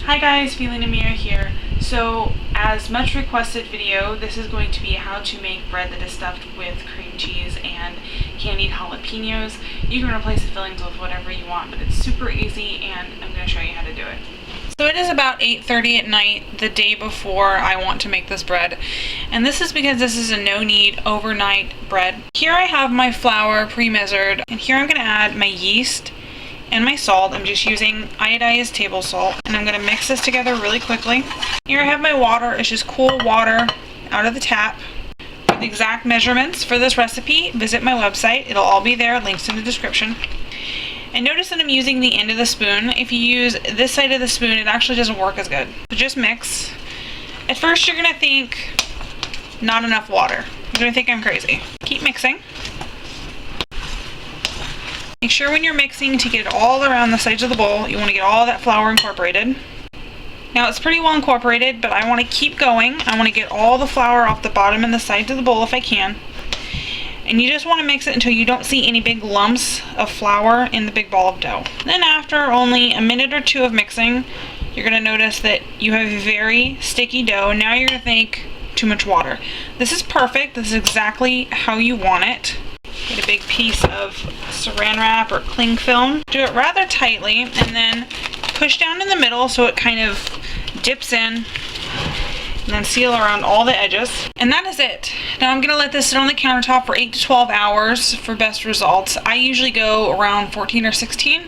Hi guys, Feeling Amira here. So, as much requested video, this is going to be how to make bread that is stuffed with cream cheese and candied jalapenos. You can replace the fillings with whatever you want, but it's super easy and I'm going to show you how to do it. So it is about 8:30 at night the day before I want to make this bread, and this is because this is a no-knead overnight bread. Here I have my flour pre-measured, and here I'm going to add my yeast and my salt. I'm just using iodized table salt, and I'm going to mix this together really quickly. Here I have my water. It's just cool water out of the tap. For the exact measurements for this recipe, visit my website. It'll all be there, links in the description. And notice that I'm using the end of the spoon. If you use this side of the spoon, it actually doesn't work as good. So just mix. At first you're going to think not enough water. You're going to think I'm crazy. Keep mixing. Make sure when you're mixing to get it all around the sides of the bowl. You want to get all that flour incorporated. Now it's pretty well incorporated, but I want to keep going. I want to get all the flour off the bottom and the sides of the bowl if I can. And you just want to mix it until you don't see any big lumps of flour in the big ball of dough. Then after only a minute or two of mixing, you're going to notice that you have a very sticky dough. Now you're going to think too much water. This is perfect. This is exactly how you want it. Get a big piece of saran wrap or cling film. Do it rather tightly and then push down in the middle so it kind of dips in. And then seal around all the edges. And that is it. Now I'm going to let this sit on the countertop for 8 to 12 hours for best results. I usually go around 14 or 16.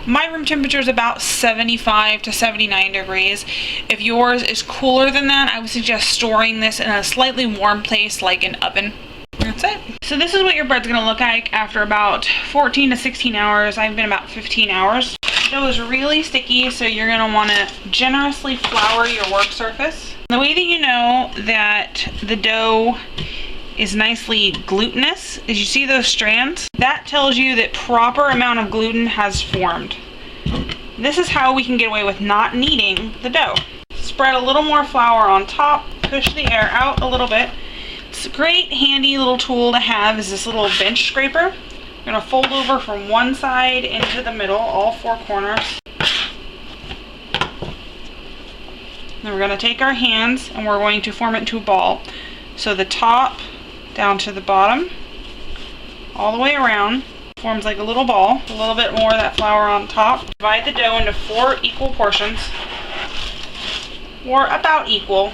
My room temperature is about 75 to 79 degrees. If yours is cooler than that, I would suggest storing this in a slightly warm place like an oven. That's it. So this is what your bread's going to look like after about 14 to 16 hours. I've been about 15 hours. The dough is really sticky, so you're going to want to generously flour your work surface. The way that you know that the dough is nicely glutinous is you see those strands? That tells you that proper amount of gluten has formed. This is how we can get away with not kneading the dough. Spread a little more flour on top, push the air out a little bit. It's a great handy little tool to have is this little bench scraper. You're going to fold over from one side into the middle, all four corners. Then we're going to take our hands and we're going to form it into a ball. So the top down to the bottom, all the way around, forms like a little ball. A little bit more of that flour on top. Divide the dough into 4 equal portions, or about equal.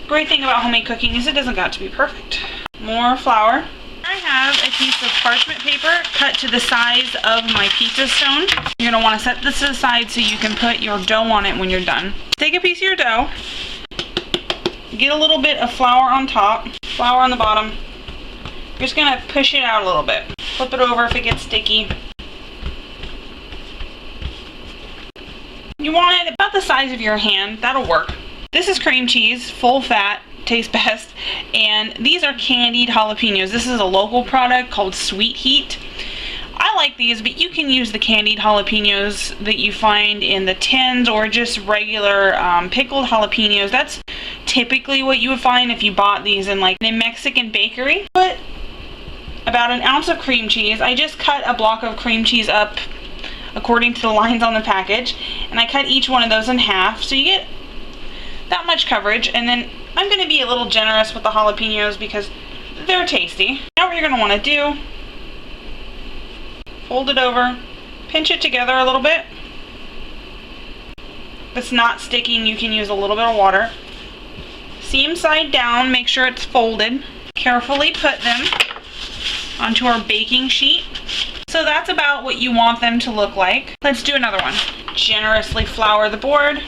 Great thing about homemade cooking is it doesn't got to be perfect. More flour. I have a piece of parchment paper cut to the size of my pizza stone. You're going to want to set this to the side so you can put your dough on it when you're done. Take a piece of your dough, get a little bit of flour on top, flour on the bottom. You're just going to push it out a little bit. Flip it over if it gets sticky. You want it about the size of your hand. That'll work. This is cream cheese, full fat. Tastes best, and these are candied jalapenos. This is a local product called Sweet Heat. I like these, but you can use the candied jalapenos that you find in the tins or just regular pickled jalapenos. That's typically what you would find if you bought these in like a Mexican bakery. Put about an ounce of cream cheese. I just cut a block of cream cheese up according to the lines on the package, and I cut each one of those in half so you get that much coverage. And then I'm going to be a little generous with the jalapenos because they're tasty. Now what you're going to want to do, fold it over, pinch it together a little bit. If it's not sticking, you can use a little bit of water. Seam side down, make sure it's folded. Carefully put them onto our baking sheet. So that's about what you want them to look like. Let's do another one. Generously flour the board.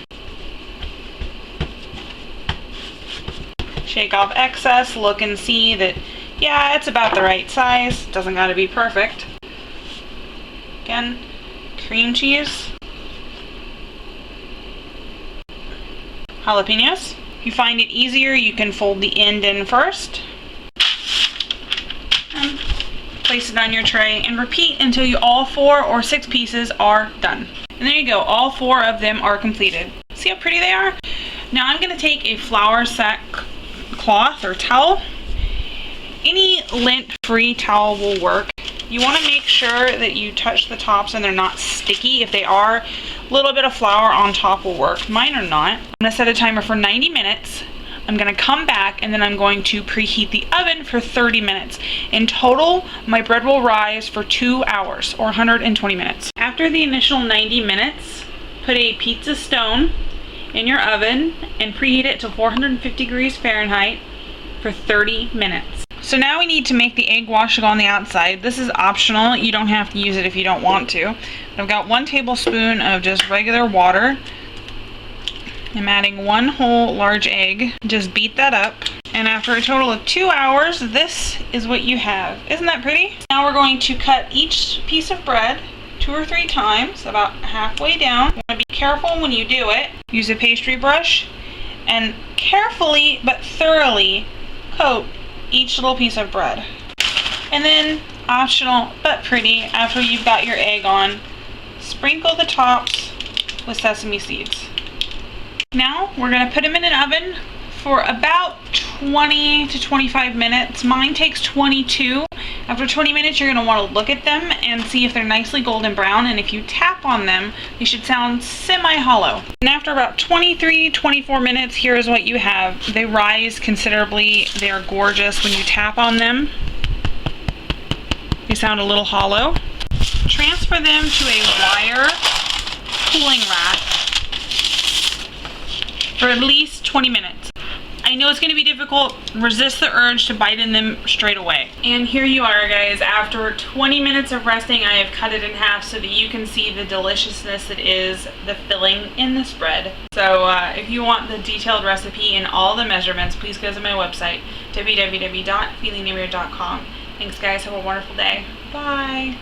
Shake off excess, look and see that, yeah, it's about the right size. Doesn't gotta be perfect. Again, cream cheese. Jalapenos. If you find it easier, you can fold the end in first. And place it on your tray and repeat until all 4 or 6 pieces are done. And there you go, all 4 of them are completed. See how pretty they are? Now I'm gonna take a flour sack cloth or towel. Any lint-free towel will work. You want to make sure that you touch the tops and they're not sticky. If they are, A little bit of flour on top will work. Mine are not. I'm gonna set a timer for 90 minutes. I'm gonna come back and then I'm going to preheat the oven for 30 minutes. In total, my bread will rise for 2 hours or 120 minutes. After the initial 90 minutes, put a pizza stone in your oven and preheat it to 450 degrees Fahrenheit for 30 minutes. So now we need to make the egg wash to go on the outside. This is optional. You don't have to use it if you don't want to. I've got 1 tablespoon of just regular water. I'm adding 1 whole large egg. Just beat that up. And after a total of 2 hours, this is what you have. Isn't that pretty? Now we're going to cut each piece of bread 2 or 3 times, about halfway down. You want to be careful when you do it. Use a pastry brush and carefully but thoroughly coat each little piece of bread. And then, optional but pretty, after you've got your egg on, sprinkle the tops with sesame seeds. Now we're going to put them in an oven for about 20 to 25 minutes. Mine takes 22. After 20 minutes, you're going to want to look at them and see if they're nicely golden brown, and if you tap on them, they should sound semi-hollow. And after about 23, 24 minutes, here's what you have. They rise considerably. They are gorgeous. When you tap on them, they sound a little hollow. Transfer them to a wire cooling rack for at least 20 minutes. I know it's going to be difficult. Resist the urge to bite in them straight away. And here you are, guys. After 20 minutes of resting, I have cut it in half so that you can see the deliciousness that is the filling in this bread. So if you want the detailed recipe and all the measurements, please go to my website, www.feelingneweird.com. Thanks, guys. Have a wonderful day. Bye.